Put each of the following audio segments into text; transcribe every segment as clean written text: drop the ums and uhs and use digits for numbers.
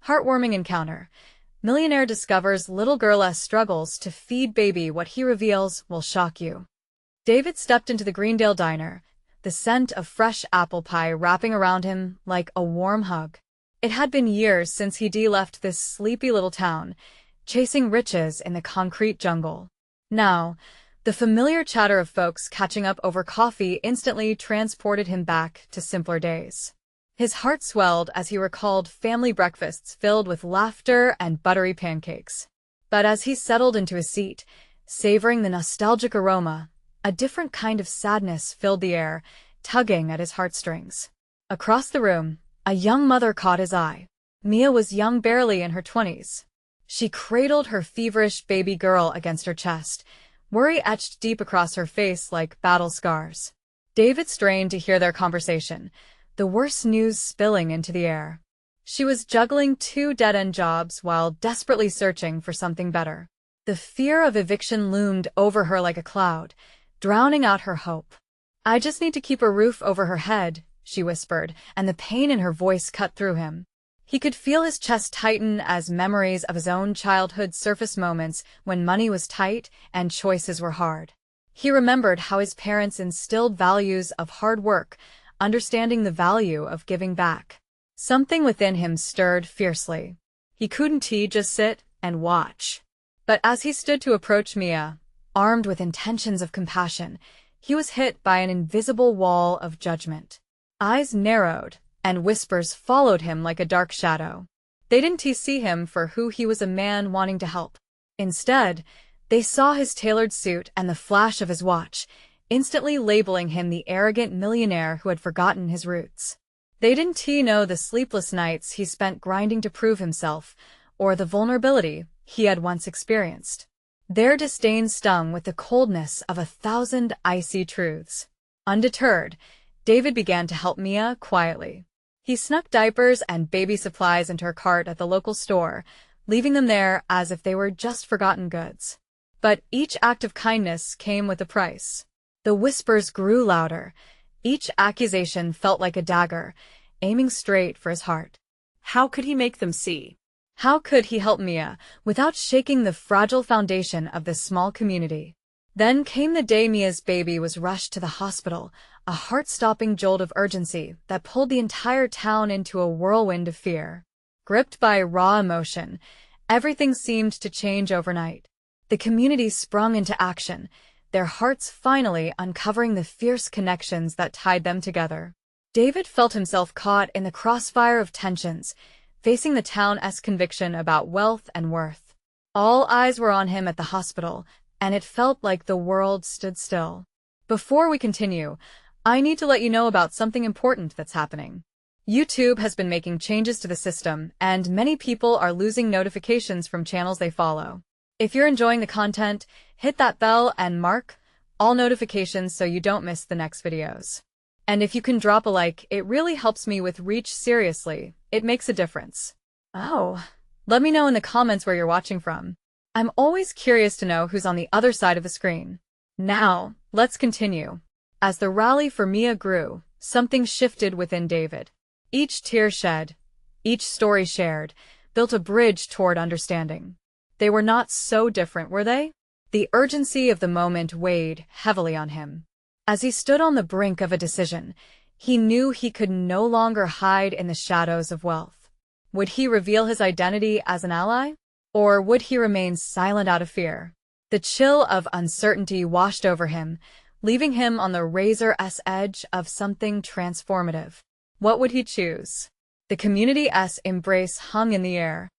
Heartwarming encounter. Millionaire discovers little girl S struggles to feed baby. What he reveals will shock you. David stepped into the Greendale diner, the scent of fresh apple pie wrapping around him like a warm hug. It had been years since he left this sleepy little town, chasing riches in the concrete jungle. Now, the familiar chatter of folks catching up over coffee instantly transported him back to simpler days. His heart swelled as he recalled family breakfasts filled with laughter and buttery pancakes. But as he settled into his seat, savoring the nostalgic aroma, a different kind of sadness filled the air, tugging at his heartstrings. Across the room, a young mother caught his eye. Mia was young, barely in her 20s. She cradled her feverish baby girl against her chest, worry etched deep across her face like battle scars. David strained to hear their conversation, the worst news spilling into the air. She was juggling 2 dead-end jobs while desperately searching for something better. The fear of eviction loomed over her like a cloud, drowning out her hope. "I just need to keep a roof over her head," she whispered, and the pain in her voice cut through him. He could feel his chest tighten as memories of his own childhood surfaced, moments when money was tight and choices were hard. He remembered how his parents instilled values of hard work, understanding the value of giving back. Something within him stirred fiercely. He couldn't just sit and watch. But as he stood to approach Mia, armed with intentions of compassion, he was hit by an invisible wall of judgment. Eyes narrowed, and whispers followed him like a dark shadow. They didn't see him for who he was, a man wanting to help. Instead, they saw his tailored suit and the flash of his watch, instantly labeling him the arrogant millionaire who had forgotten his roots. They didn't know the sleepless nights he spent grinding to prove himself, or the vulnerability he had once experienced. Their disdain stung with the coldness of 1,000 icy truths. Undeterred, David began to help Mia quietly. He snuck diapers and baby supplies into her cart at the local store, leaving them there as if they were just forgotten goods. But each act of kindness came with a price. The whispers grew louder. Each accusation felt like a dagger, aiming straight for his heart. How could he make them see? How could he help Mia without shaking the fragile foundation of this small community? Then came the day Mia's baby was rushed to the hospital, a heart-stopping jolt of urgency that pulled the entire town into a whirlwind of fear. Gripped by raw emotion, everything seemed to change overnight. The community sprung into action, their hearts finally uncovering the fierce connections that tied them together. David felt himself caught in the crossfire of tensions, facing the town's conviction about wealth and worth. All eyes were on him at the hospital, and it felt like the world stood still. Before we continue, I need to let you know about something important that's happening. YouTube has been making changes to the system, and many people are losing notifications from channels they follow. If you're enjoying the content, hit that bell and mark all notifications so you don't miss the next videos. And if you can drop a like, it really helps me with reach. Seriously, it makes a difference. Oh, let me know in the comments where you're watching from. I'm always curious to know who's on the other side of the screen. Now, let's continue. As the rally for Mia grew, something shifted within David. Each tear shed, each story shared, built a bridge toward understanding. They were not so different, were they? The urgency of the moment weighed heavily on him. As he stood on the brink of a decision, he knew he could no longer hide in the shadows of wealth. Would he reveal his identity as an ally? Or would he remain silent out of fear? The chill of uncertainty washed over him, leaving him on the razor's edge of something transformative. What would he choose? The community's embrace hung in the air,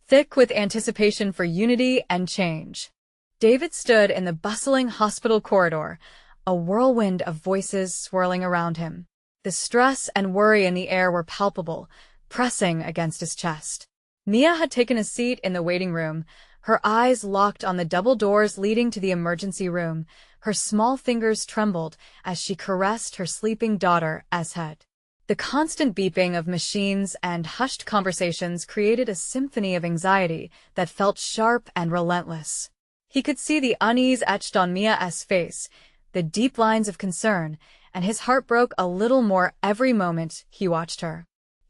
thick with anticipation for unity and change. David stood in the bustling hospital corridor, a whirlwind of voices swirling around him. The stress and worry in the air were palpable, pressing against his chest. Mia had taken a seat in the waiting room, her eyes locked on the double doors leading to the emergency room. Her small fingers trembled as she caressed her sleeping daughter's head. The constant beeping of machines and hushed conversations created a symphony of anxiety that felt sharp and relentless. He could see the unease etched on Mia's face, the deep lines of concern, and his heart broke a little more every moment he watched her.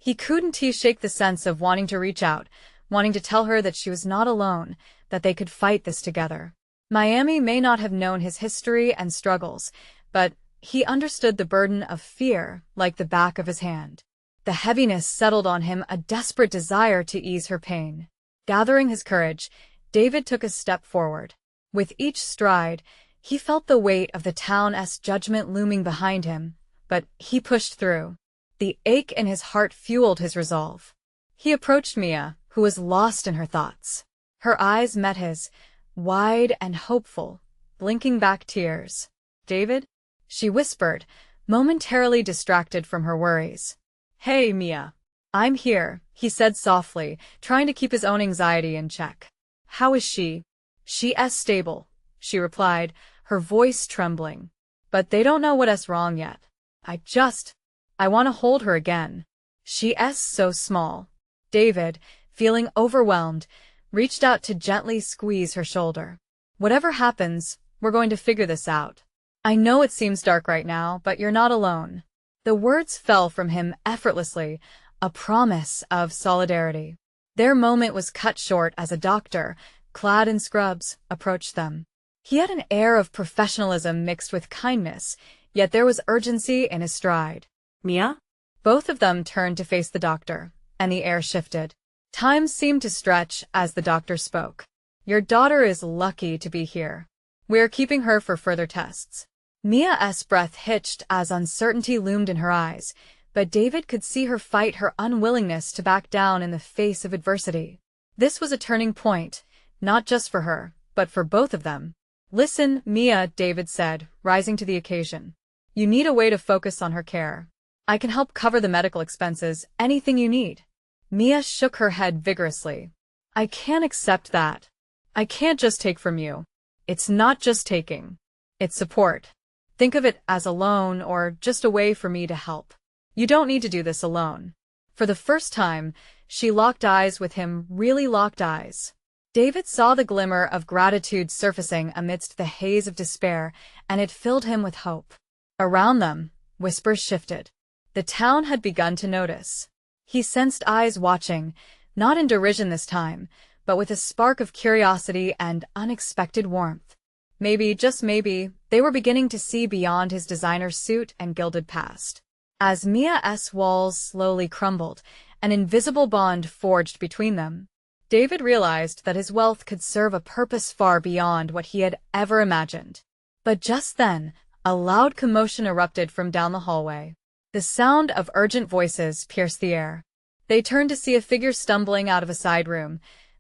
He couldn't shake the sense of wanting to reach out, wanting to tell her that she was not alone, that they could fight this together. Miami may not have known his history and struggles, but he understood the burden of fear like the back of his hand. The heaviness settled on him, a desperate desire to ease her pain. Gathering his courage, David took a step forward. With each stride, he felt the weight of the town's judgment looming behind him, but he pushed through. The ache in his heart fueled his resolve. He approached Mia, who was lost in her thoughts. Her eyes met his, wide and hopeful, blinking back tears. "David?" she whispered, momentarily distracted from her worries. "Hey, Mia. I'm here," he said softly, trying to keep his own anxiety in check. "How is she?" "She's stable," she replied, her voice trembling. "But they don't know what's wrong yet. I want to hold her again. She's so small." David, feeling overwhelmed, reached out to gently squeeze her shoulder. "Whatever happens, we're going to figure this out. I know it seems dark right now, but you're not alone." The words fell from him effortlessly, a promise of solidarity. Their moment was cut short as a doctor, clad in scrubs, approached them. He had an air of professionalism mixed with kindness, yet there was urgency in his stride. "Mia?" Both of them turned to face the doctor, and the air shifted. Time seemed to stretch as the doctor spoke. "Your daughter is lucky to be here. We're keeping her for further tests." Mia's breath hitched as uncertainty loomed in her eyes, but David could see her fight her unwillingness to back down in the face of adversity. This was a turning point, not just for her, but for both of them. "Listen, Mia," David said, rising to the occasion. "You need a way to focus on her care. I can help cover the medical expenses, anything you need." Mia shook her head vigorously. "I can't accept that. I can't just take from you. It's not just taking. It's support. Think of it as a loan or just a way for me to help. You don't need to do this alone." For the first time, she locked eyes with him, really locked eyes. David saw the glimmer of gratitude surfacing amidst the haze of despair, and it filled him with hope. Around them, whispers shifted. The town had begun to notice. He sensed eyes watching, not in derision this time, but with a spark of curiosity and unexpected warmth. Maybe, just maybe, they were beginning to see beyond his designer suit and gilded past. As Mia's walls slowly crumbled, an invisible bond forged between them. David realized that his wealth could serve a purpose far beyond what he had ever imagined. But just then, a loud commotion erupted from down the hallway. The sound of urgent voices pierced the air. They turned to see a figure stumbling out of a side room,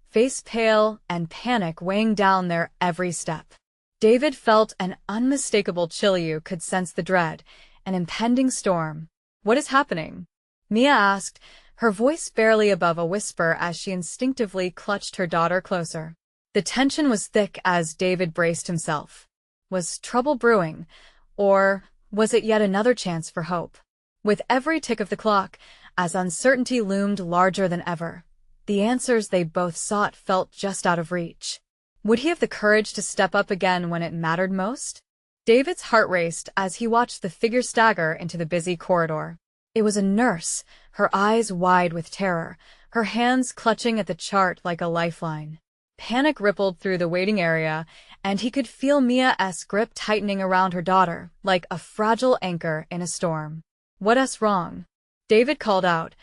face pale and panic weighing down their every step. David felt an unmistakable chill. You could sense the dread, an impending storm. "What is happening?" Mia asked, her voice barely above a whisper as she instinctively clutched her daughter closer. The tension was thick as David braced himself. Was trouble brewing, or was it yet another chance for hope? With every tick of the clock, as uncertainty loomed larger than ever, the answers they both sought felt just out of reach. Would he have the courage to step up again when it mattered most? David's heart raced as he watched the figure stagger into the busy corridor. It was a nurse, her eyes wide with terror, her hands clutching at the chart like a lifeline. Panic rippled through the waiting area, and he could feel Mia's grip tightening around her daughter, like a fragile anchor in a storm. "What's wrong?" David called out,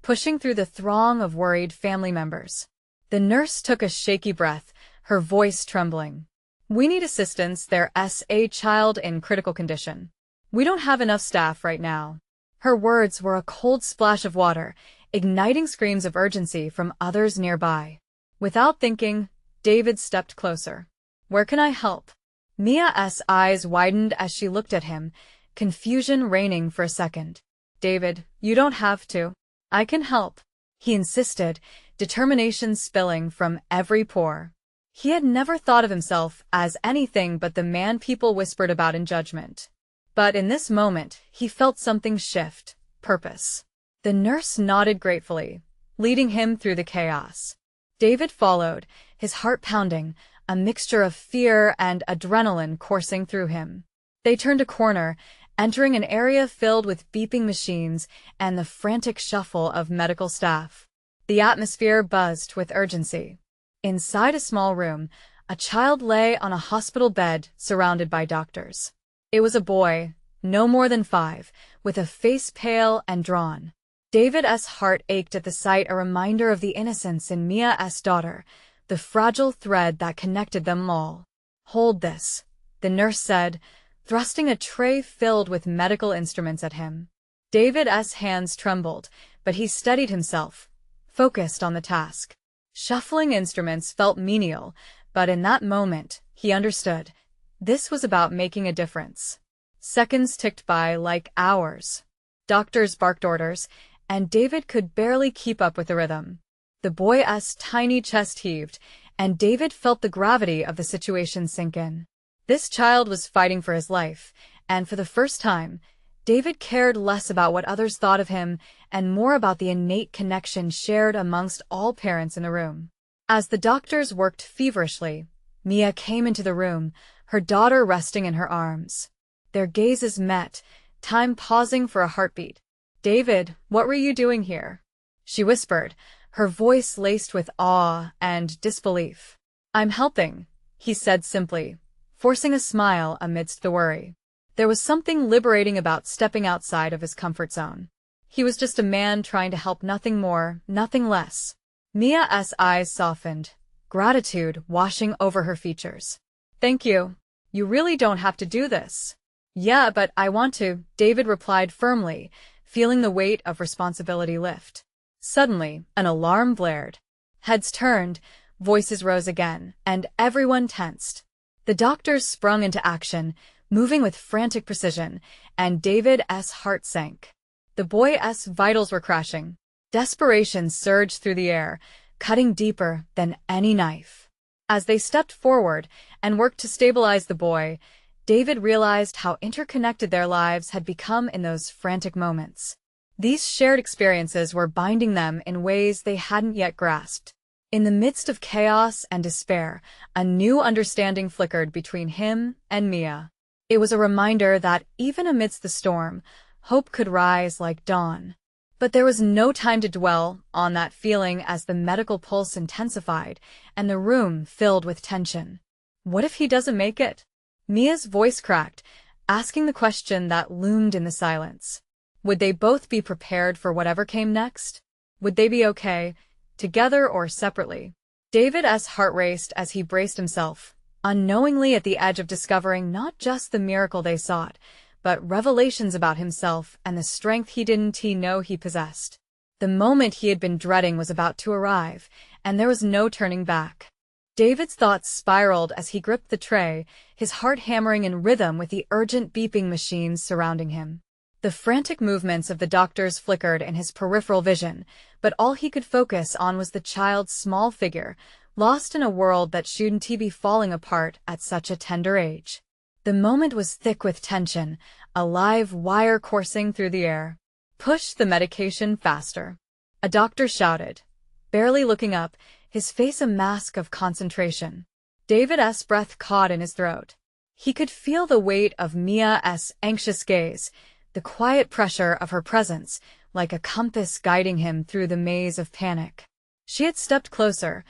pushing through the throng of worried family members. The nurse took a shaky breath, her voice trembling. "We need assistance. There's a child in critical condition. We don't have enough staff right now." Her words were a cold splash of water, igniting screams of urgency from others nearby. Without thinking, David stepped closer. "Where can I help?" Mia's eyes widened as she looked at him, confusion reigning for a second. "David, you don't have to. I can help," he insisted, determination spilling from every pore. He had never thought of himself as anything but the man people whispered about in judgment. But in this moment, he felt something shift, purpose. The nurse nodded gratefully, leading him through the chaos. David followed, his heart pounding, a mixture of fear and adrenaline coursing through him. They turned a corner, entering an area filled with beeping machines and the frantic shuffle of medical staff. The atmosphere buzzed with urgency. Inside a small room, a child lay on a hospital bed surrounded by doctors. It was a boy, no more than 5, with a face pale and drawn. David's heart ached at the sight, a reminder of the innocence in Mia's daughter, the fragile thread that connected them all. "Hold this," the nurse said, thrusting a tray filled with medical instruments at him. David's hands trembled, but he steadied himself, focused on the task. Shuffling instruments felt menial, but in that moment, he understood. This was about making a difference. Seconds ticked by like hours. Doctors barked orders, and David could barely keep up with the rhythm. The boy's tiny chest heaved, and David felt the gravity of the situation sink in. This child was fighting for his life, and for the first time, David cared less about what others thought of him and more about the innate connection shared amongst all parents in the room. As the doctors worked feverishly, Mia came into the room, her daughter resting in her arms. Their gazes met, time pausing for a heartbeat. "David, what were you doing here?" she whispered, her voice laced with awe and disbelief. "I'm helping," he said simply, forcing a smile amidst the worry. There was something liberating about stepping outside of his comfort zone. He was just a man trying to help, nothing more, nothing less. Mia's eyes softened, gratitude washing over her features. "Thank you. You really don't have to do this." "Yeah, but I want to," David replied firmly, feeling the weight of responsibility lift. Suddenly, an alarm blared. Heads turned, voices rose again, and everyone tensed. The doctors sprung into action, moving with frantic precision, and David's heart sank. The boy's vitals were crashing. Desperation surged through the air, cutting deeper than any knife. As they stepped forward and worked to stabilize the boy, David realized how interconnected their lives had become in those frantic moments. These shared experiences were binding them in ways they hadn't yet grasped. In the midst of chaos and despair, a new understanding flickered between him and Mia. It was a reminder that, even amidst the storm, hope could rise like dawn. But there was no time to dwell on that feeling as the medical pulse intensified and the room filled with tension. "What if he doesn't make it?" Mia's voice cracked, asking the question that loomed in the silence. Would they both be prepared for whatever came next? Would they be okay, together or separately? David's heart raced as he braced himself, unknowingly at the edge of discovering not just the miracle they sought, but revelations about himself and the strength he didn't know he possessed. The moment he had been dreading was about to arrive, and there was no turning back. David's thoughts spiraled as he gripped the tray, his heart hammering in rhythm with the urgent beeping machines surrounding him. The frantic movements of the doctors flickered in his peripheral vision, but all he could focus on was the child's small figure, lost in a world that shouldn't be falling apart at such a tender age. The moment was thick with tension, a live wire coursing through the air. "Push the medication faster," a doctor shouted, barely looking up, his face a mask of concentration. David's breath caught in his throat. He could feel the weight of Mia's anxious gaze, the quiet pressure of her presence, like a compass guiding him through the maze of panic. She had stepped closer,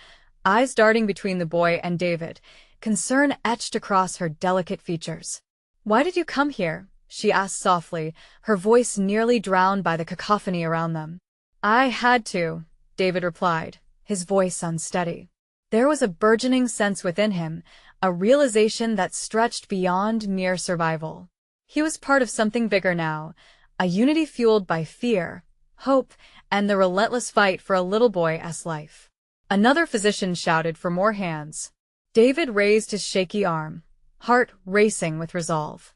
eyes darting between the boy and David, concern etched across her delicate features. "Why did you come here?" she asked softly, her voice nearly drowned by the cacophony around them. "I had to," David replied, his voice unsteady. There was a burgeoning sense within him, a realization that stretched beyond mere survival. He was part of something bigger now, a unity fueled by fear, hope, and the relentless fight for a little boy's life. Another physician shouted for more hands. David raised his shaky arm, heart racing with resolve.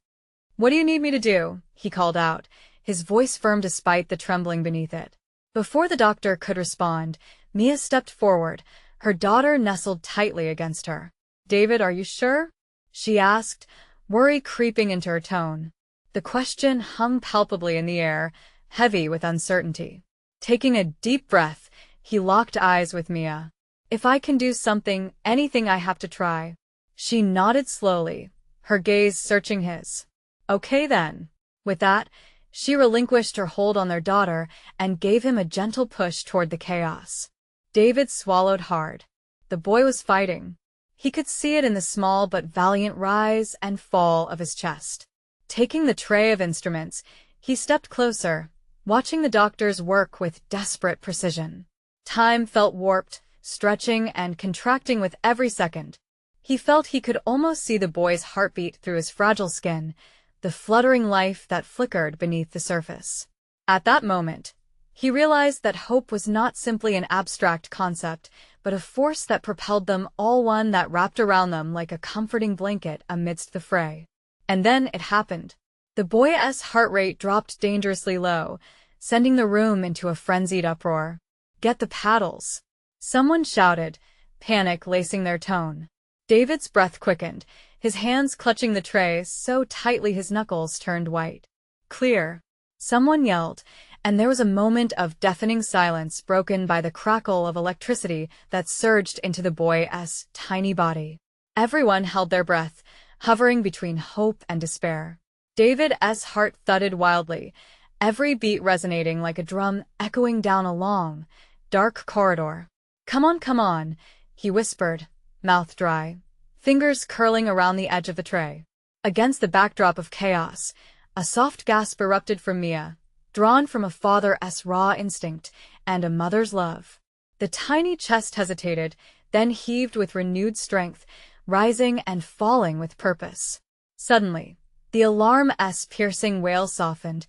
"What do you need me to do?" he called out, his voice firm despite the trembling beneath it. Before the doctor could respond, Mia stepped forward, her daughter nestled tightly against her. "David, are you sure?" she asked, worry creeping into her tone. The question hung palpably in the air, heavy with uncertainty. Taking a deep breath, he locked eyes with Mia. "If I can do something, anything, I have to try." She nodded slowly, her gaze searching his. "Okay then." With that, she relinquished her hold on their daughter and gave him a gentle push toward the chaos. David swallowed hard. The boy was fighting. He could see it in the small but valiant rise and fall of his chest. Taking the tray of instruments, he stepped closer, watching the doctors work with desperate precision. Time felt warped, stretching and contracting with every second. He felt he could almost see the boy's heartbeat through his fragile skin, the fluttering life that flickered beneath the surface. At that moment, he realized that hope was not simply an abstract concept, but a force that propelled them all, one that wrapped around them like a comforting blanket amidst the fray. And then it happened. The boy's heart rate dropped dangerously low, sending the room into a frenzied uproar. "Get the paddles!" someone shouted, panic lacing their tone. David's breath quickened, his hands clutching the tray so tightly his knuckles turned white. "Clear!" someone yelled, and there was a moment of deafening silence broken by the crackle of electricity that surged into the boy's tiny body. Everyone held their breath, hovering between hope and despair. David's heart thudded wildly, every beat resonating like a drum echoing down a long, dark corridor. Come on," he whispered, mouth dry, fingers curling around the edge of the tray. Against the backdrop of chaos, a soft gasp erupted from Mia, drawn from a father's raw instinct and a mother's love. The tiny chest hesitated, then heaved with renewed strength, rising and falling with purpose. Suddenly, the alarm's piercing wail softened,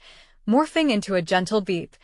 morphing into a gentle beep,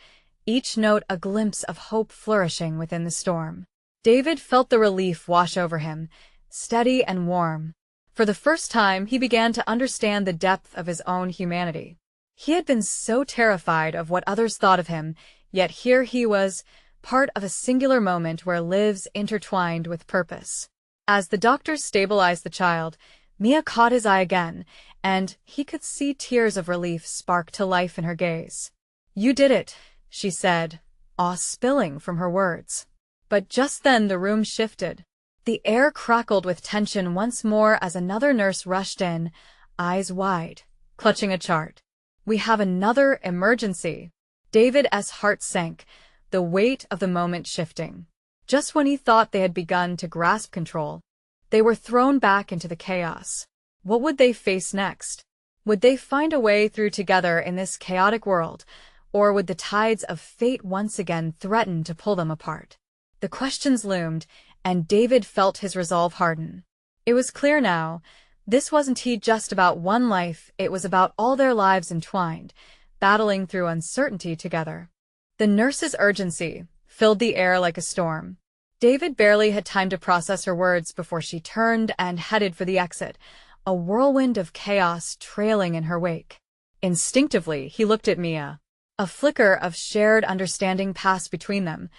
each note a glimpse of hope flourishing within the storm. David felt the relief wash over him, steady and warm. For the first time, he began to understand the depth of his own humanity. He had been so terrified of what others thought of him, yet here he was, part of a singular moment where lives intertwined with purpose. As the doctors stabilized the child, Mia caught his eye again, and he could see tears of relief spark to life in her gaze. "You did it," she said, awe spilling from her words. But just then the room shifted. The air crackled with tension once more as another nurse rushed in, eyes wide, clutching a chart. "We have another emergency." David's heart sank, the weight of the moment shifting. Just when he thought they had begun to grasp control, they were thrown back into the chaos. What would they face next? Would they find a way through together in this chaotic world, or would the tides of fate once again threaten to pull them apart? The questions loomed, and David felt his resolve harden. It was clear now, this wasn't just about one life, it was about all their lives entwined, battling through uncertainty together. The nurse's urgency filled the air like a storm. David barely had time to process her words before she turned and headed for the exit, a whirlwind of chaos trailing in her wake. Instinctively, he looked at Mia. A flicker of shared understanding passed between them,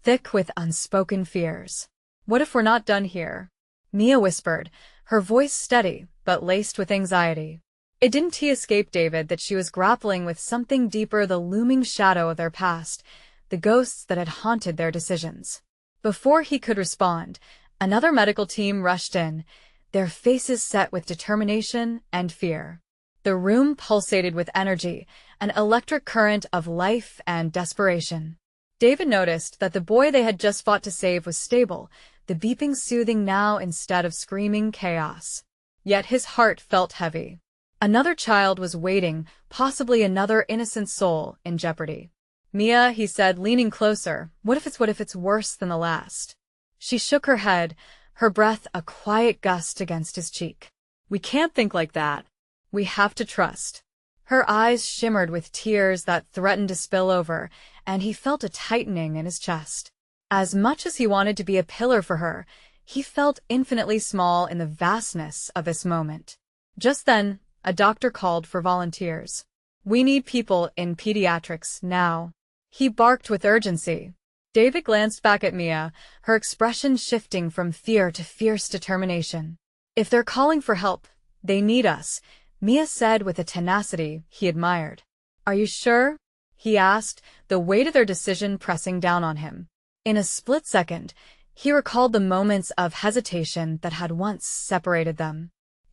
thick with unspoken fears. "What if we're not done here?" Mia whispered, her voice steady but laced with anxiety. It didn't escape David that she was grappling with something deeper, the looming shadow of their past, the ghosts that had haunted their decisions. Before he could respond, another medical team rushed in, their faces set with determination and fear. The room pulsated with energy, an electric current of life and desperation. David noticed that the boy they had just fought to save was stable, the beeping soothing now instead of screaming chaos. Yet his heart felt heavy. Another child was waiting, possibly another innocent soul in jeopardy. "Mia," he said, leaning closer, what if it's worse than the last?" She shook her head, her breath a quiet gust against his cheek. "We can't think like that. We have to trust." Her eyes shimmered with tears that threatened to spill over, and he felt a tightening in his chest. As much as he wanted to be a pillar for her, he felt infinitely small in the vastness of this moment. Just then, a doctor called for volunteers. "We need people in pediatrics now," he barked with urgency. David glanced back at Mia, her expression shifting from fear to fierce determination. "If they're calling for help, they need us," Mia said with a tenacity he admired. "Are you sure?" he asked, the weight of their decision pressing down on him. In a split second, he recalled the moments of hesitation that had once separated them.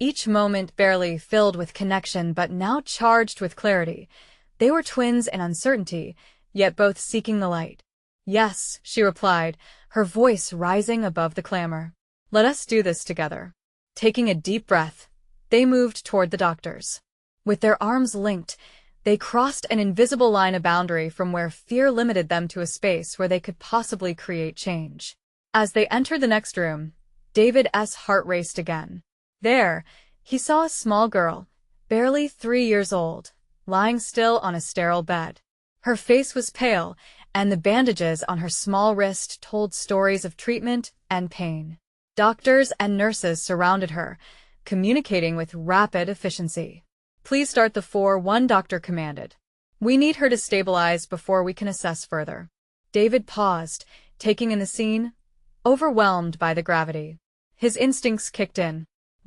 each moment barely filled with connection but now charged with clarity. They were twins in uncertainty, yet both seeking the light. "Yes," she replied, her voice rising above the clamor. "Let us do this together." Taking a deep breath, they moved toward the doctors. With their arms linked, they crossed an invisible line of boundary from where fear limited them to a space where they could possibly create change. As they entered the next room, David's heart raced again. There, he saw a small girl, barely 3 years old, lying still on a sterile bed. Her face was pale, and the bandages on her small wrist told stories of treatment and pain. Doctors and nurses surrounded her, communicating with rapid efficiency. "Please start the 4-1," doctor commanded. "We need her to stabilize before we can assess further." David paused, taking in the scene, overwhelmed by the gravity. His instincts kicked in.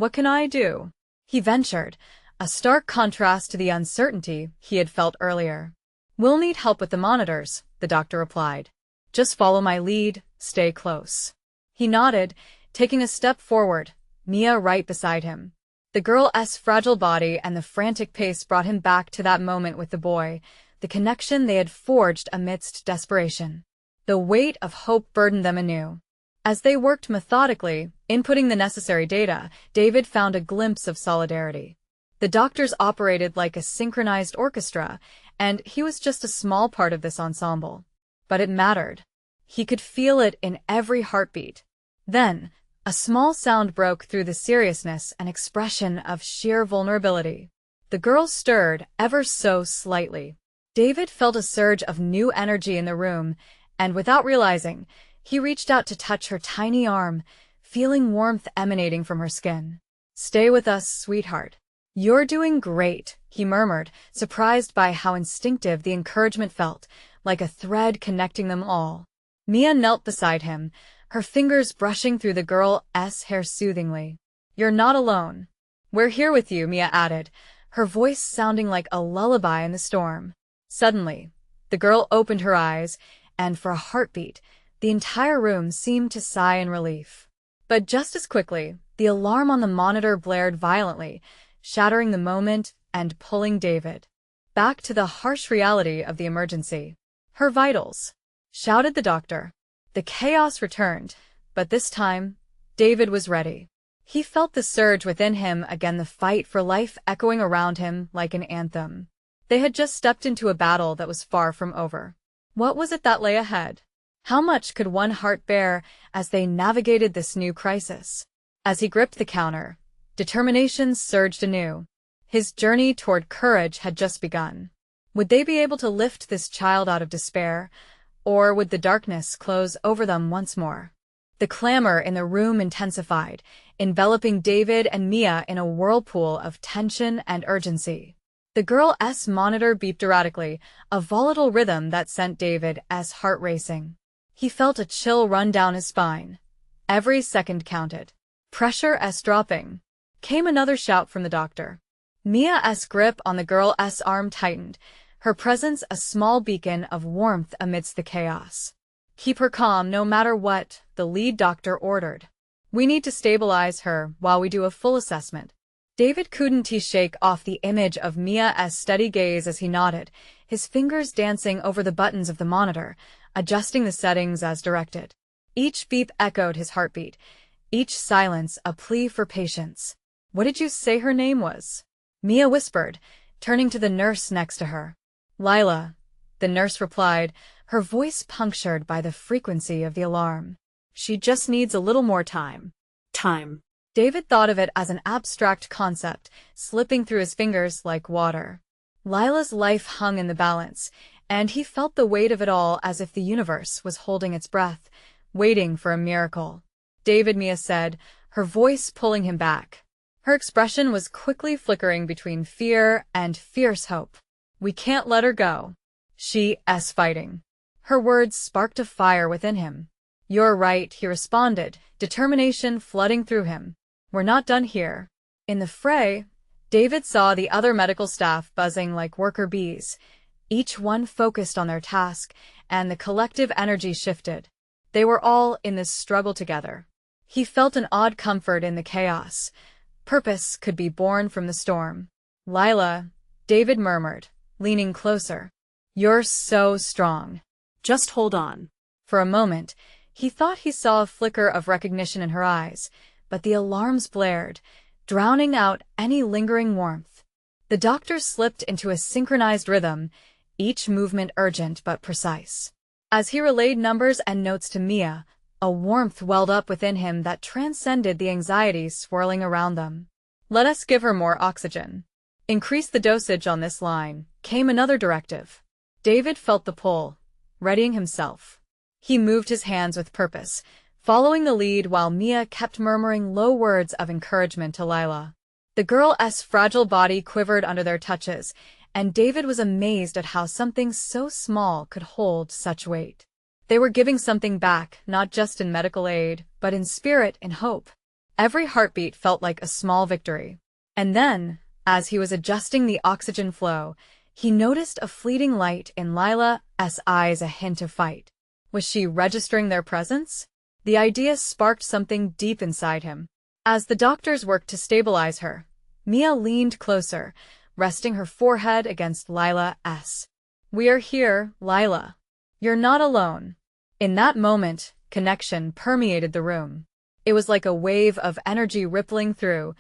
"What can I do?" he ventured, a stark contrast to the uncertainty he had felt earlier. "We'll need help with the monitors," the doctor replied. "Just follow my lead, stay close." He nodded, taking a step forward, Mia right beside him. The girl's fragile body and the frantic pace brought him back to that moment with the boy, the connection they had forged amidst desperation. The weight of hope burdened them anew. As they worked methodically, inputting the necessary data, David found a glimpse of solidarity. The doctors operated like a synchronized orchestra, and he was just a small part of this ensemble. But it mattered. He could feel it in every heartbeat. Then, a small sound broke through the seriousness, an expression of sheer vulnerability. The girl stirred, ever so slightly. David felt a surge of new energy in the room, and without realizing, he reached out to touch her tiny arm, feeling warmth emanating from her skin. "Stay with us, sweetheart. You're doing great," he murmured, surprised by how instinctive the encouragement felt, like a thread connecting them all. Mia knelt beside him, her fingers brushing through the girl's hair soothingly. "You're not alone. We're here with you," Mia added, her voice sounding like a lullaby in the storm. Suddenly, the girl opened her eyes, and for a heartbeat, the entire room seemed to sigh in relief. But just as quickly, the alarm on the monitor blared violently, shattering the moment and pulling David back to the harsh reality of the emergency. "Her vitals!" shouted the doctor. The chaos returned, but this time, David was ready. He felt the surge within him again, the fight for life echoing around him like an anthem. They had just stepped into a battle that was far from over. What was it that lay ahead? How much could one heart bear as they navigated this new crisis? As he gripped the counter, determination surged anew. His journey toward courage had just begun. Would they be able to lift this child out of despair, or would the darkness close over them once more? The clamor in the room intensified, enveloping David and Mia in a whirlpool of tension and urgency. The girl's monitor beeped erratically, a volatile rhythm that sent David's heart racing. He felt a chill run down his spine. Every second counted. Pressure dropping. Came another shout from the doctor. Mia's grip on the girl's arm tightened, her presence a small beacon of warmth amidst the chaos. "Keep her calm no matter what," the lead doctor ordered. "We need to stabilize her while we do a full assessment." David couldn't shake off the image of Mia's steady gaze as he nodded, his fingers dancing over the buttons of the monitor, adjusting the settings as directed. Each beep echoed his heartbeat, each silence a plea for patience. "What did you say her name was?" Mia whispered, turning to the nurse next to her. "Lila," the nurse replied, her voice punctured by the frequency of the alarm. "She just needs a little more time." Time. David thought of it as an abstract concept, slipping through his fingers like water. Lila's life hung in the balance, and he felt the weight of it all as if the universe was holding its breath, waiting for a miracle. "David," Mia said, her voice pulling him back. Her expression was quickly flickering between fear and fierce hope. "We can't let her go. She's fighting." Her words sparked a fire within him. "You're right," he responded, determination flooding through him. "We're not done here." In the fray, David saw the other medical staff buzzing like worker bees, each one focused on their task, and the collective energy shifted. They were all in this struggle together. He felt an odd comfort in the chaos, Purpose could be born from the storm. Lila, David murmured, leaning closer. You're so strong. Just hold on. For a moment, he thought he saw a flicker of recognition in her eyes, but the alarms blared, drowning out any lingering warmth. The doctor slipped into a synchronized rhythm, each movement urgent but precise. As he relayed numbers and notes to Mia, a warmth welled up within him that transcended the anxiety swirling around them. Let us give her more oxygen. Increase the dosage on this line, came another directive. David felt the pull, readying himself. He moved his hands with purpose, following the lead while Mia kept murmuring low words of encouragement to Lila. The girl's fragile body quivered under their touches, and David was amazed at how something so small could hold such weight. They were giving something back, not just in medical aid, but in spirit and hope. Every heartbeat felt like a small victory. And then, as he was adjusting the oxygen flow, he noticed a fleeting light in Lila's eyes, a hint of fight. Was she registering their presence? The idea sparked something deep inside him. As the doctors worked to stabilize her, Mia leaned closer, resting her forehead against Lila's. We are here, Lila. You're not alone. In that moment, connection permeated the room. It was like a wave of energy rippling through,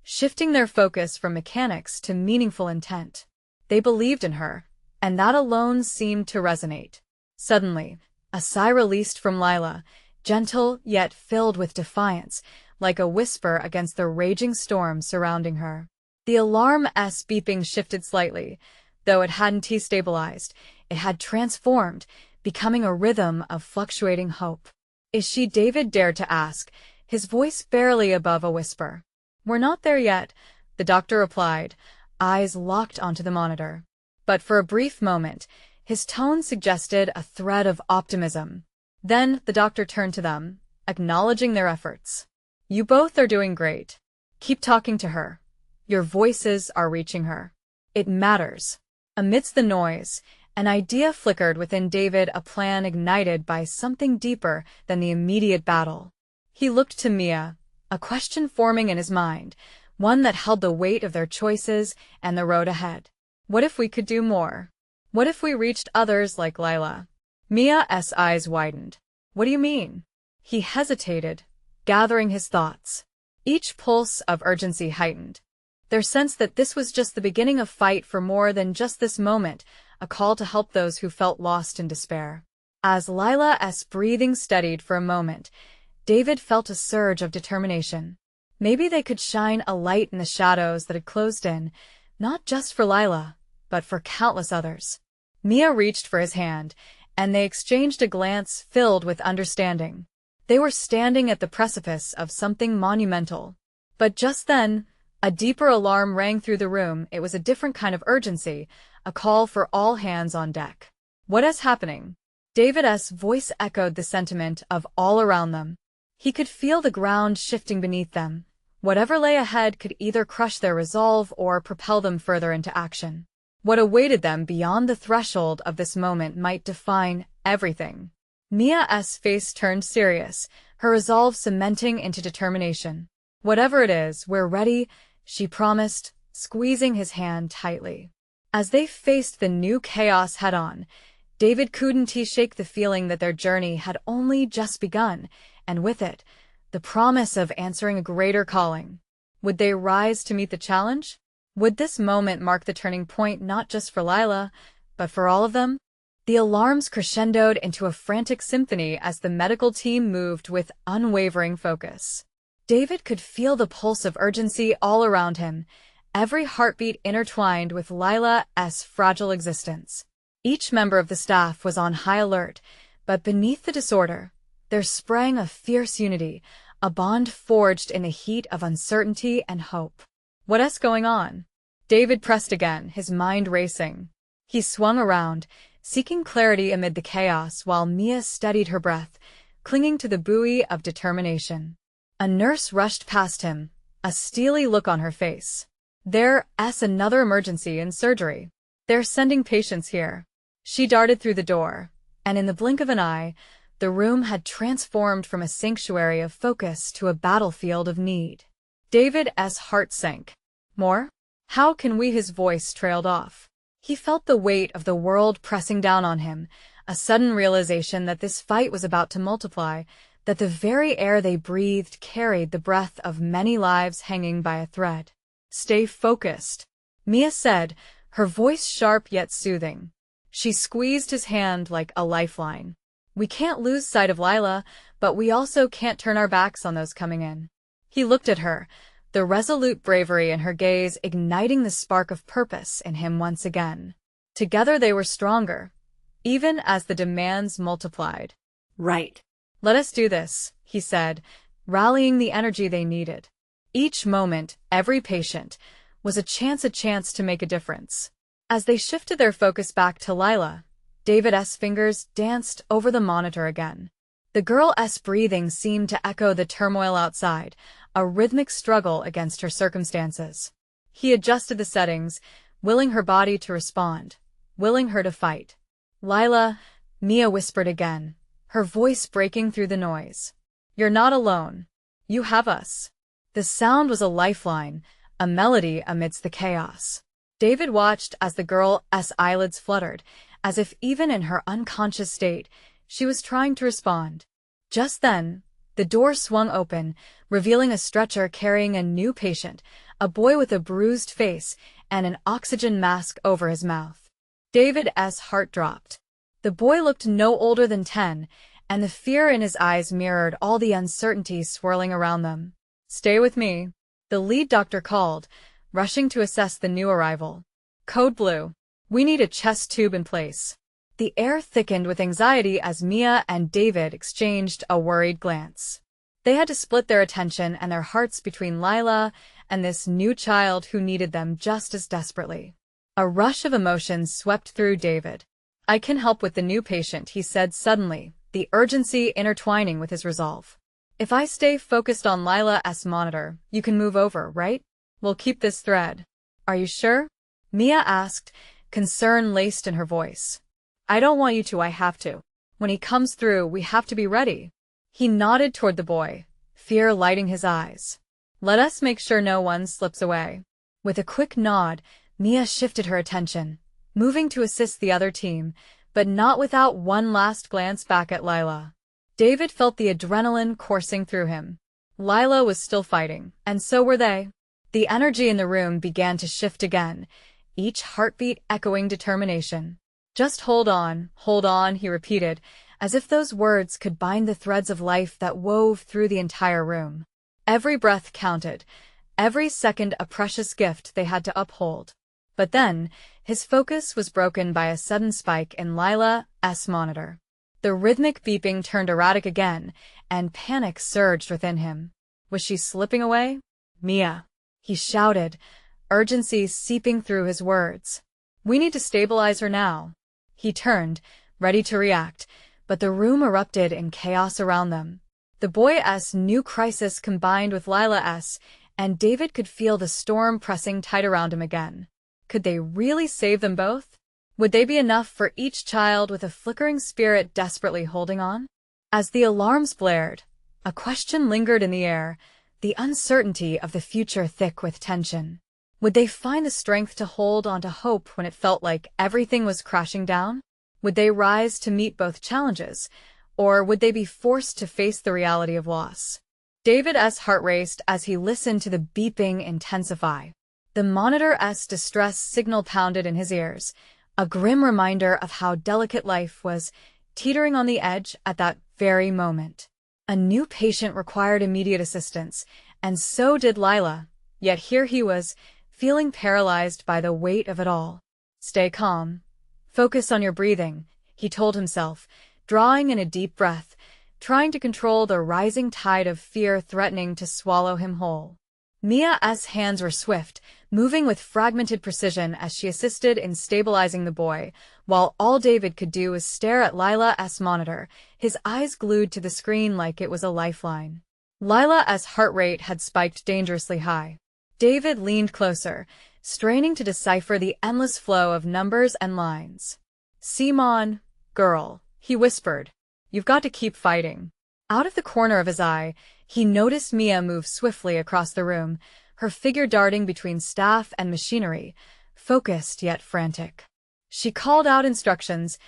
shifting their focus from mechanics to meaningful intent. They believed in her, and that alone seemed to resonate. Suddenly, a sigh released from Lila, gentle yet filled with defiance, like a whisper against the raging storm surrounding her. The alarm's beeping shifted slightly. Though it hadn't destabilized, it had transformed, becoming a rhythm of fluctuating hope. Is she? David dared to ask, his voice barely above a whisper. We're not there yet, the doctor replied, eyes locked onto the monitor. But for a brief moment, his tone suggested a thread of optimism. Then the doctor turned to them, acknowledging their efforts. You both are doing great. Keep talking to her. Your voices are reaching her. It matters. Amidst the noise, an idea flickered within David, a plan ignited by something deeper than the immediate battle. He looked to Mia, a question forming in his mind, one that held the weight of their choices and the road ahead. What if we could do more? What if we reached others like Lila? Mia's eyes widened. What do you mean? He hesitated, gathering his thoughts. Each pulse of urgency heightened. Their sense that this was just the beginning of fight for more than just this moment, a call to help those who felt lost in despair. As Lila's breathing steadied for a moment, David felt a surge of determination. Maybe they could shine a light in the shadows that had closed in, not just for Lila, but for countless others. Mia reached for his hand, and they exchanged a glance filled with understanding. They were standing at the precipice of something monumental. But just then, a deeper alarm rang through the room. It was a different kind of urgency, a call for all hands on deck. What is happening? David's voice echoed the sentiment of all around them. He could feel the ground shifting beneath them. Whatever lay ahead could either crush their resolve or propel them further into action. What awaited them beyond the threshold of this moment might define everything. Mia's face turned serious, her resolve cementing into determination. Whatever it is, we're ready, she promised, squeezing his hand tightly. As they faced the new chaos head-on, David couldn't shake the feeling that their journey had only just begun, and with it, the promise of answering a greater calling. Would they rise to meet the challenge? Would this moment mark the turning point not just for Lila, but for all of them? The alarms crescendoed into a frantic symphony as the medical team moved with unwavering focus. David could feel the pulse of urgency all around him, every heartbeat intertwined with Lila's fragile existence. Each member of the staff was on high alert, but beneath the disorder, there sprang a fierce unity, a bond forged in the heat of uncertainty and hope. What's going on? David pressed again, his mind racing. He swung around, seeking clarity amid the chaos while Mia steadied her breath, clinging to the buoy of determination. A nurse rushed past him, a steely look on her face. There's another emergency in surgery. They're sending patients here. She darted through the door, and in the blink of an eye, the room had transformed from a sanctuary of focus to a battlefield of need. David's heart sank. More? How can we? His voice trailed off. He felt the weight of the world pressing down on him, a sudden realization that this fight was about to multiply, that the very air they breathed carried the breath of many lives hanging by a thread. Stay focused, Mia said, her voice sharp yet soothing. She squeezed his hand like a lifeline. We can't lose sight of Lila, but we also can't turn our backs on those coming in. He looked at her, the resolute bravery in her gaze igniting the spark of purpose in him once again. Together they were stronger, even as the demands multiplied. Right. Let us do this, he said, rallying the energy they needed. Each moment, every patient, was a chance to make a difference. As they shifted their focus back to Lila, David's fingers danced over the monitor again. The girl's breathing seemed to echo the turmoil outside, a rhythmic struggle against her circumstances. He adjusted the settings, willing her body to respond, willing her to fight. Lila, Mia whispered again, her voice breaking through the noise. You're not alone. You have us. The sound was a lifeline, a melody amidst the chaos. David watched as the girl's eyelids fluttered, as if even in her unconscious state, she was trying to respond. Just then, the door swung open, revealing a stretcher carrying a new patient, a boy with a bruised face and an oxygen mask over his mouth. David's heart dropped. The boy looked no older than 10, and the fear in his eyes mirrored all the uncertainty swirling around them. Stay with me, the lead doctor called, rushing to assess the new arrival. Code Blue. We need a chest tube in place. The air thickened with anxiety as Mia and David exchanged a worried glance. They had to split their attention and their hearts between Lila and this new child who needed them just as desperately. A rush of emotions swept through David. I can help with the new patient, he said suddenly, the urgency intertwining with his resolve. If I stay focused on Lila's monitor, you can move over, right? We'll keep this thread. Are you sure? Mia asked, concern laced in her voice. I don't want you to, I have to. When he comes through, we have to be ready. He nodded toward the boy, fear lighting his eyes. Let us make sure no one slips away. With a quick nod, Mia shifted her attention, moving to assist the other team, but not without one last glance back at Lila. David felt the adrenaline coursing through him. Lila was still fighting, and so were they. The energy in the room began to shift again, each heartbeat echoing determination. Just hold on, he repeated, as if those words could bind the threads of life that wove through the entire room. Every breath counted, every second a precious gift they had to uphold. But then, his focus was broken by a sudden spike in Lila's monitor. The rhythmic beeping turned erratic again, and panic surged within him. Was she slipping away? Mia, he shouted, urgency seeping through his words. We need to stabilize her now. He turned, ready to react, but the room erupted in chaos around them. The boy's new crisis combined with Lila's, and David could feel the storm pressing tight around him again. Could they really save them both? Would they be enough for each child with a flickering spirit desperately holding on? As the alarms blared, a question lingered in the air, the uncertainty of the future thick with tension. Would they find the strength to hold on to hope when it felt like everything was crashing down? Would they rise to meet both challenges, or would they be forced to face the reality of loss? David's heart raced as he listened to the beeping intensify. The monitor's distress signal pounded in his ears, a grim reminder of how delicate life was, teetering on the edge at that very moment. A new patient required immediate assistance, and so did Lila, yet here he was, feeling paralyzed by the weight of it all. Stay calm. Focus on your breathing, he told himself, drawing in a deep breath, trying to control the rising tide of fear threatening to swallow him whole. Mia's hands were swift, moving with fragmented precision as she assisted in stabilizing the boy, while all David could do was stare at Lila's monitor, his eyes glued to the screen like it was a lifeline. Lila's heart rate had spiked dangerously high. David leaned closer, straining to decipher the endless flow of numbers and lines. Simon, girl, he whispered. You've got to keep fighting. Out of the corner of his eye, he noticed Mia move swiftly across the room, her figure darting between staff and machinery, focused yet frantic. She called out instructions,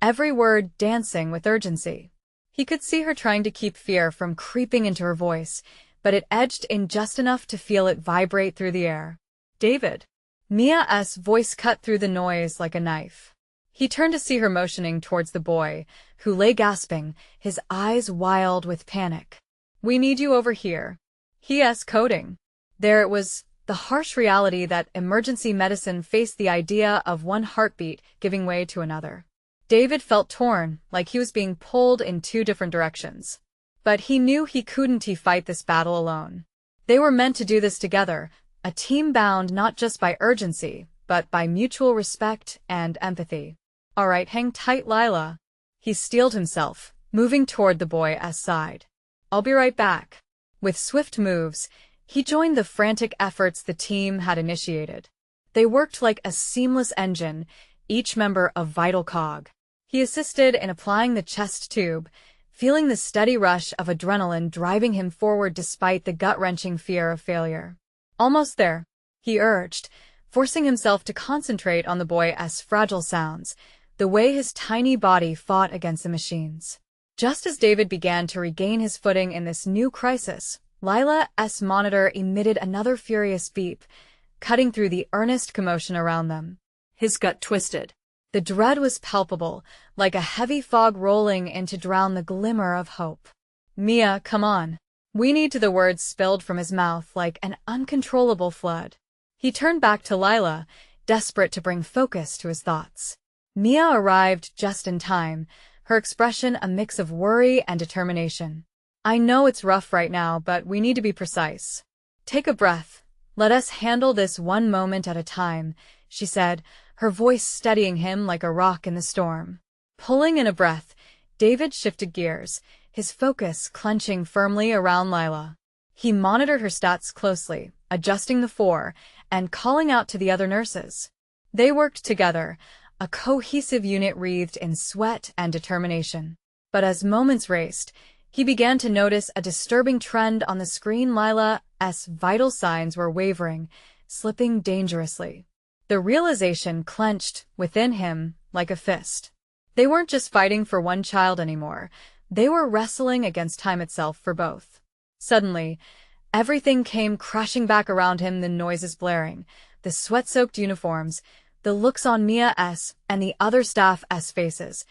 every word dancing with urgency. He could see her trying to keep fear from creeping into her voice, but it edged in just enough to feel it vibrate through the air. David. Mia's voice cut through the noise like a knife. He turned to see her motioning towards the boy, who lay gasping, his eyes wild with panic. We need you over here. He's coding. There it was, the harsh reality that emergency medicine faced the idea of one heartbeat giving way to another. David felt torn, like he was being pulled in two different directions. But he knew he couldn't fight this battle alone. They were meant to do this together, a team bound not just by urgency, but by mutual respect and empathy. All right, hang tight, Lila. He steeled himself, moving toward the boy's side. I'll be right back. With swift moves, he joined the frantic efforts the team had initiated. They worked like a seamless engine, each member a vital cog. He assisted in applying the chest tube, feeling the steady rush of adrenaline driving him forward despite the gut-wrenching fear of failure. Almost there, he urged, forcing himself to concentrate on the boy's fragile sounds, the way his tiny body fought against the machines. Just as David began to regain his footing in this new crisis, Lila's monitor emitted another furious beep, cutting through the earnest commotion around them. His gut twisted. The dread was palpable, like a heavy fog rolling in to drown the glimmer of hope. Mia, come on. We need to. The words spilled from his mouth like an uncontrollable flood. He turned back to Lila, desperate to bring focus to his thoughts. Mia arrived just in time, her expression a mix of worry and determination. I know it's rough right now, but we need to be precise. Take a breath. Let us handle this one moment at a time, she said, her voice steadying him like a rock in the storm. Pulling in a breath, David shifted gears, his focus clenching firmly around Lila. He monitored her stats closely, adjusting the four, and calling out to the other nurses. They worked together, a cohesive unit wreathed in sweat and determination. But as moments raced, he began to notice a disturbing trend on the screen. Lila's vital signs were wavering, slipping dangerously. The realization clenched within him like a fist. They weren't just fighting for one child anymore. They were wrestling against time itself for both. Suddenly, everything came crashing back around him, the noises blaring, the sweat-soaked uniforms, the looks on Mia's and the other staff's faces,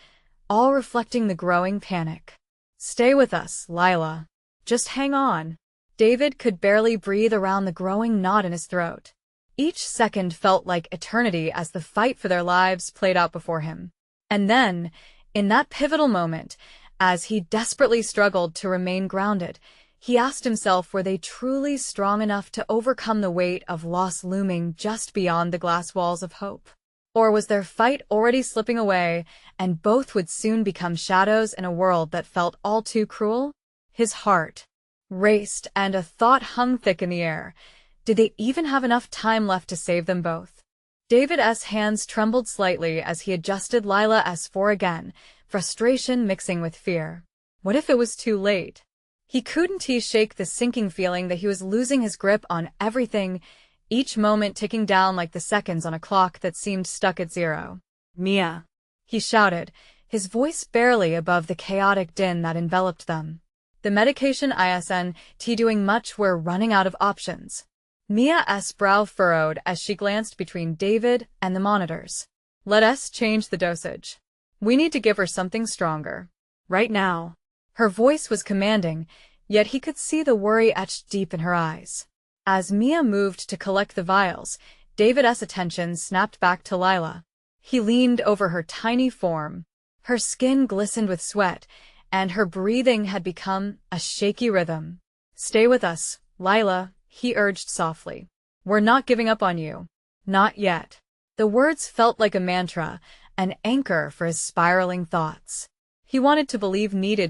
all reflecting the growing panic. Stay with us, Lila. Just hang on. David could barely breathe around the growing knot in his throat. Each second felt like eternity as the fight for their lives played out before him. And then, in that pivotal moment, as he desperately struggled to remain grounded, he asked himself, were they truly strong enough to overcome the weight of loss looming just beyond the glass walls of hope? Or was their fight already slipping away, and both would soon become shadows in a world that felt all too cruel? His heart raced, and a thought hung thick in the air. Did they even have enough time left to save them both? David's hands trembled slightly as he adjusted Lila's four again, frustration mixing with fear. What if it was too late? He couldn't shake the sinking feeling that he was losing his grip on everything, each moment ticking down like the seconds on a clock that seemed stuck at zero. Mia, he shouted, his voice barely above the chaotic din that enveloped them. The medication isn't doing much. We're running out of options. Mia's brow furrowed as she glanced between David and the monitors. Let us change the dosage. We need to give her something stronger. Right now. Her voice was commanding, yet he could see the worry etched deep in her eyes. As Mia moved to collect the vials, David's attention snapped back to Lila. He leaned over her tiny form. Her skin glistened with sweat, and her breathing had become a shaky rhythm. Stay with us, Lila, he urged softly. We're not giving up on you. Not yet. The words felt like a mantra, an anchor for his spiraling thoughts. He needed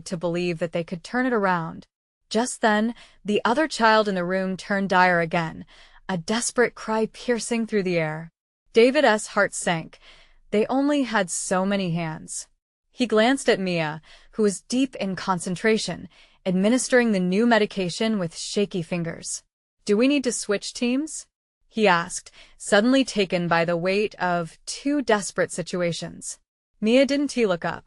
to believe that they could turn it around. Just then, the other child in the room turned dire again, a desperate cry piercing through the air. David's heart sank. They only had so many hands. He glanced at Mia, who was deep in concentration, administering the new medication with shaky fingers. "Do we need to switch teams?" he asked, suddenly taken by the weight of two desperate situations. "Mia, didn't he look up?"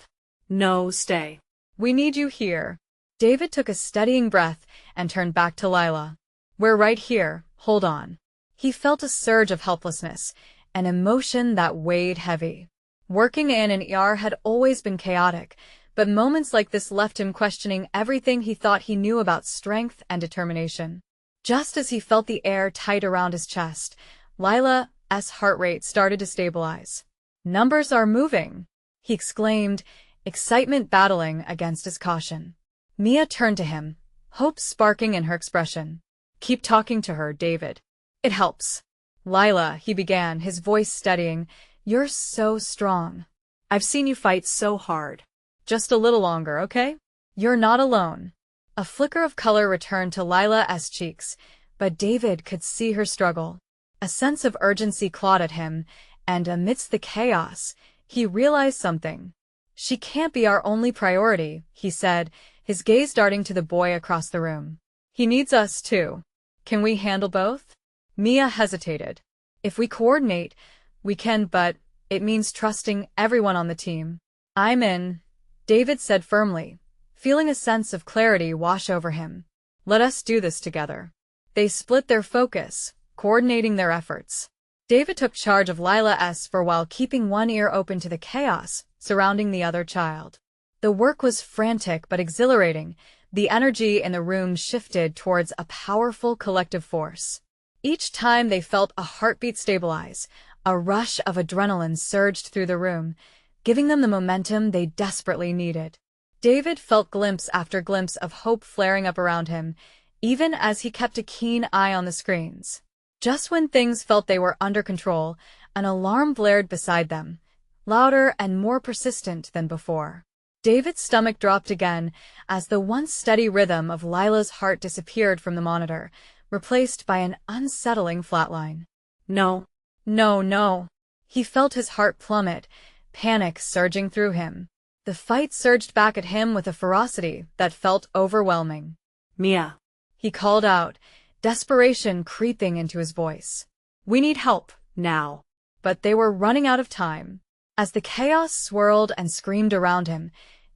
"No, stay. "We need you here." David took a steadying breath and turned back to Lila. "We're right here, hold on." He felt a surge of helplessness, an emotion that weighed heavy. Working in an ER had always been chaotic, but moments like this left him questioning everything he thought he knew about strength and determination. Just as he felt the air tight around his chest, Lila's heart rate started to stabilize. "Numbers are moving," he exclaimed, excitement battling against his caution. Mia turned to him, hope sparking in her expression. "Keep talking to her, David. It helps." "Lila," he began, his voice steadying, "you're so strong. I've seen you fight so hard. Just a little longer, okay? You're not alone." A flicker of color returned to Lila's cheeks, but David could see her struggle. A sense of urgency clawed at him, and amidst the chaos, he realized something. "She can't be our only priority," he said, his gaze darting to the boy across the room. "He needs us too. Can we handle both?" Mia hesitated. "If we coordinate, we can, but it means trusting everyone on the team." "I'm in," David said firmly, feeling a sense of clarity wash over him. "Let us do this together." They split their focus, coordinating their efforts. David took charge of Lila's for while keeping one ear open to the chaos surrounding the other child. The work was frantic but exhilarating. The energy in the room shifted towards a powerful collective force. Each time they felt a heartbeat stabilize, a rush of adrenaline surged through the room, giving them the momentum they desperately needed. David felt glimpse after glimpse of hope flaring up around him, even as he kept a keen eye on the screens. Just when things felt they were under control, an alarm blared beside them, louder and more persistent than before. David's stomach dropped again as the once steady rhythm of Lila's heart disappeared from the monitor, replaced by an unsettling flatline. "No. No, no." He felt his heart plummet, panic surging through him. The fight surged back at him with a ferocity that felt overwhelming. "Mia," he called out, desperation creeping into his voice. "We need help, now." But they were running out of time. As the chaos swirled and screamed around him,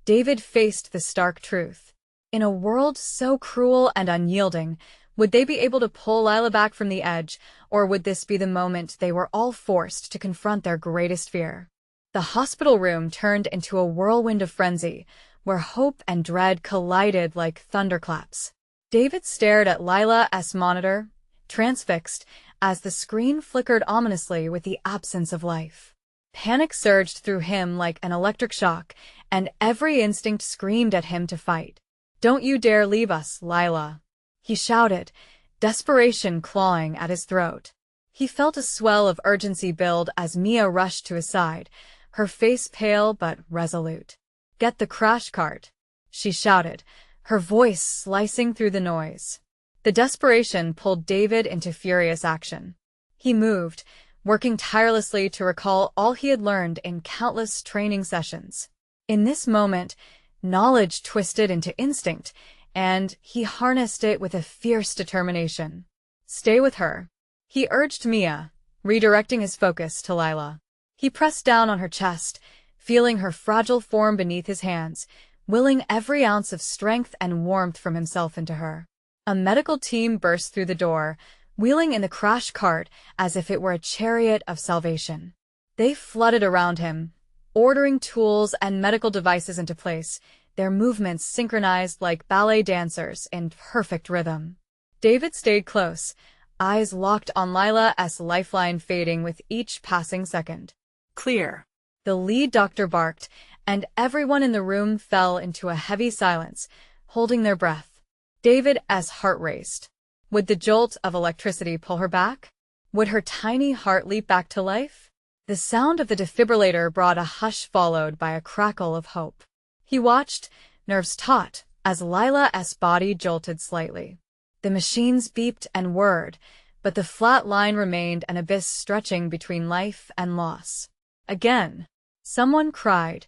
David faced the stark truth. In a world so cruel and unyielding, would they be able to pull Lila back from the edge, or would this be the moment they were all forced to confront their greatest fear? The hospital room turned into a whirlwind of frenzy, where hope and dread collided like thunderclaps. David stared at Lila's monitor, transfixed, as the screen flickered ominously with the absence of life. Panic surged through him like an electric shock, and every instinct screamed at him to fight. "Don't you dare leave us, Lila," he shouted, desperation clawing at his throat. He felt a swell of urgency build as Mia rushed to his side, her face pale but resolute. "Get the crash cart," she shouted, her voice slicing through the noise. The desperation pulled David into furious action. He moved, working tirelessly to recall all he had learned in countless training sessions. In this moment, knowledge twisted into instinct, and he harnessed it with a fierce determination. "Stay with her," he urged Mia, redirecting his focus to Lila. He pressed down on her chest, feeling her fragile form beneath his hands, willing every ounce of strength and warmth from himself into her. A medical team burst through the door, wheeling in the crash cart as if it were a chariot of salvation. They flooded around him, ordering tools and medical devices into place, their movements synchronized like ballet dancers in perfect rhythm. David stayed close, eyes locked on Lila's lifeline fading with each passing second. "Clear," the lead doctor barked, and everyone in the room fell into a heavy silence, holding their breath. David's heart raced. Would the jolt of electricity pull her back? Would her tiny heart leap back to life? The sound of the defibrillator brought a hush followed by a crackle of hope. He watched, nerves taut, as Lila's body jolted slightly. The machines beeped and whirred, but the flat line remained an abyss stretching between life and loss. Again, someone cried,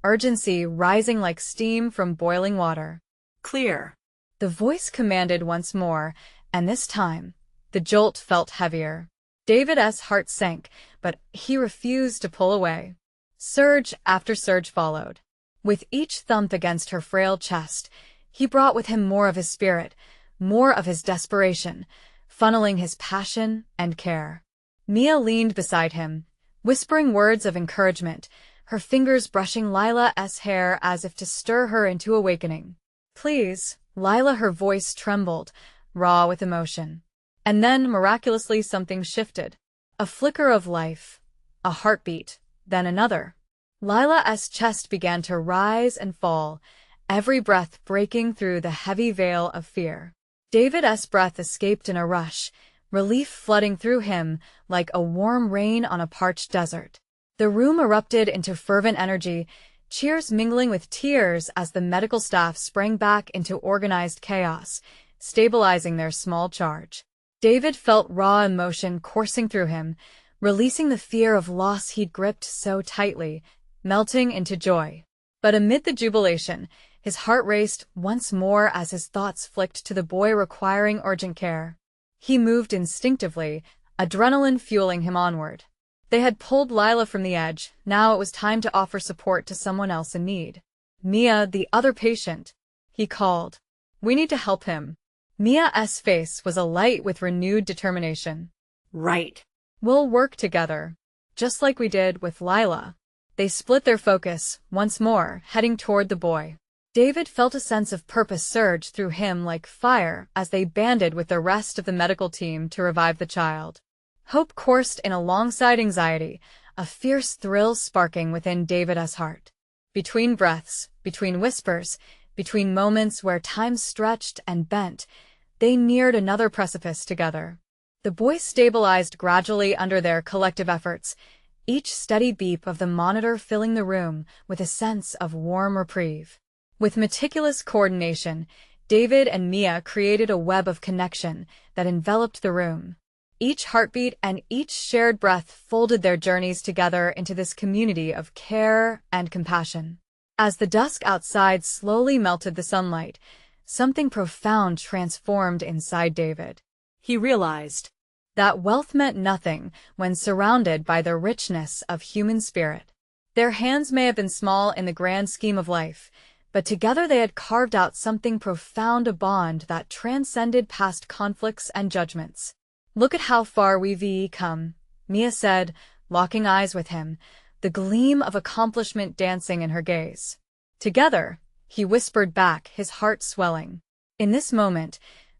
urgency rising like steam from boiling water. "Clear." The voice commanded once more, and this time, the jolt felt heavier. David's heart sank, but he refused to pull away. Surge after surge followed. With each thump against her frail chest, he brought with him more of his spirit, more of his desperation, funneling his passion and care. Mia leaned beside him, whispering words of encouragement, her fingers brushing Lila's hair as if to stir her into awakening. "Please," Lila, her voice trembled, raw with emotion. And then, miraculously, something shifted. A flicker of life, a heartbeat, then another. Lila's chest began to rise and fall, every breath breaking through the heavy veil of fear. David's breath escaped in a rush, relief flooding through him like a warm rain on a parched desert. The room erupted into fervent energy, cheers mingling with tears as the medical staff sprang back into organized chaos, stabilizing their small charge. David felt raw emotion coursing through him, releasing the fear of loss he'd gripped so tightly, melting into joy. But amid the jubilation, his heart raced once more as his thoughts flicked to the boy requiring urgent care. He moved instinctively, adrenaline fueling him onward. They had pulled Lila from the edge, now it was time to offer support to someone else in need. "Mia, the other patient," he called. "We need to help him." Mia's face was alight with renewed determination. Right. "We'll work together, just like we did with Lila." They split their focus, once more, heading toward the boy. David felt a sense of purpose surge through him like fire as they banded with the rest of the medical team to revive the child. Hope coursed in alongside anxiety, a fierce thrill sparking within David's heart. Between breaths, between whispers, between moments where time stretched and bent, they neared another precipice together. The boy stabilized gradually under their collective efforts, each steady beep of the monitor filling the room with a sense of warm reprieve. With meticulous coordination, David and Mia created a web of connection that enveloped the room. Each heartbeat and each shared breath folded their journeys together into this community of care and compassion. As the dusk outside slowly melted the sunlight, something profound transformed inside David. He realized that wealth meant nothing when surrounded by the richness of human spirit. Their hands may have been small in the grand scheme of life, but together they had carved out something profound, a bond that transcended past conflicts and judgments. "Look at how far we've come," Mia said, locking eyes with him, the gleam of accomplishment dancing in her gaze. "Together," he whispered back, his heart swelling. In this moment,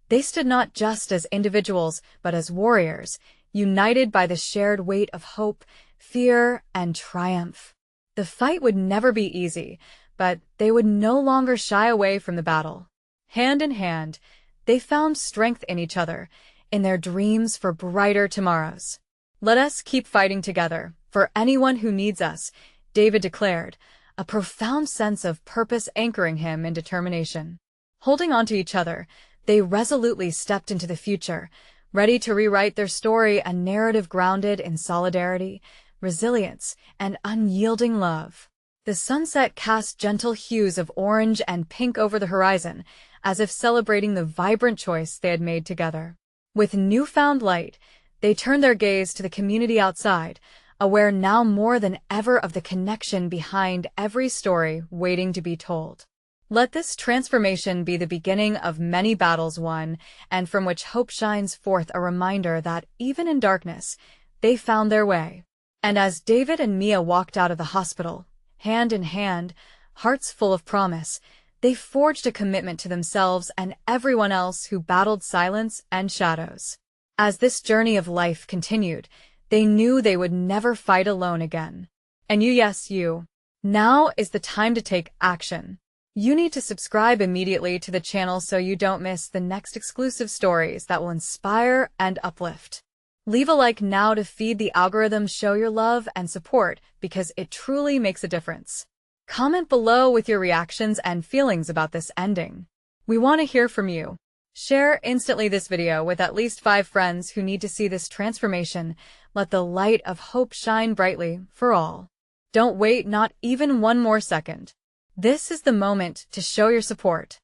they stood not just as individuals, but as warriors, united by the shared weight of hope, fear, and triumph. The fight would never be easy, but they would no longer shy away from the battle. Hand in hand, they found strength in each other, in their dreams for brighter tomorrows. "Let us keep fighting together, for anyone who needs us," David declared, a profound sense of purpose anchoring him in determination. Holding on to each other, they resolutely stepped into the future, ready to rewrite their story, a narrative grounded in solidarity, resilience, and unyielding love. The sunset cast gentle hues of orange and pink over the horizon, as if celebrating the vibrant choice they had made together. With newfound light, they turned their gaze to the community outside, aware now more than ever of the connection behind every story waiting to be told. Let this transformation be the beginning of many battles won, and from which hope shines forth, a reminder that, even in darkness, they found their way. And as David and Mia walked out of the hospital, hand in hand, hearts full of promise, they forged a commitment to themselves and everyone else who battled silence and shadows. As this journey of life continued, they knew they would never fight alone again. And you, yes, you. Now is the time to take action. You need to subscribe immediately to the channel so you don't miss the next exclusive stories that will inspire and uplift. Leave a like now to feed the algorithm, show your love and support because it truly makes a difference. Comment below with your reactions and feelings about this ending. We want to hear from you. Share instantly this video with at least 5 friends who need to see this transformation. Let the light of hope shine brightly for all. Don't wait not even one more second. This is the moment to show your support.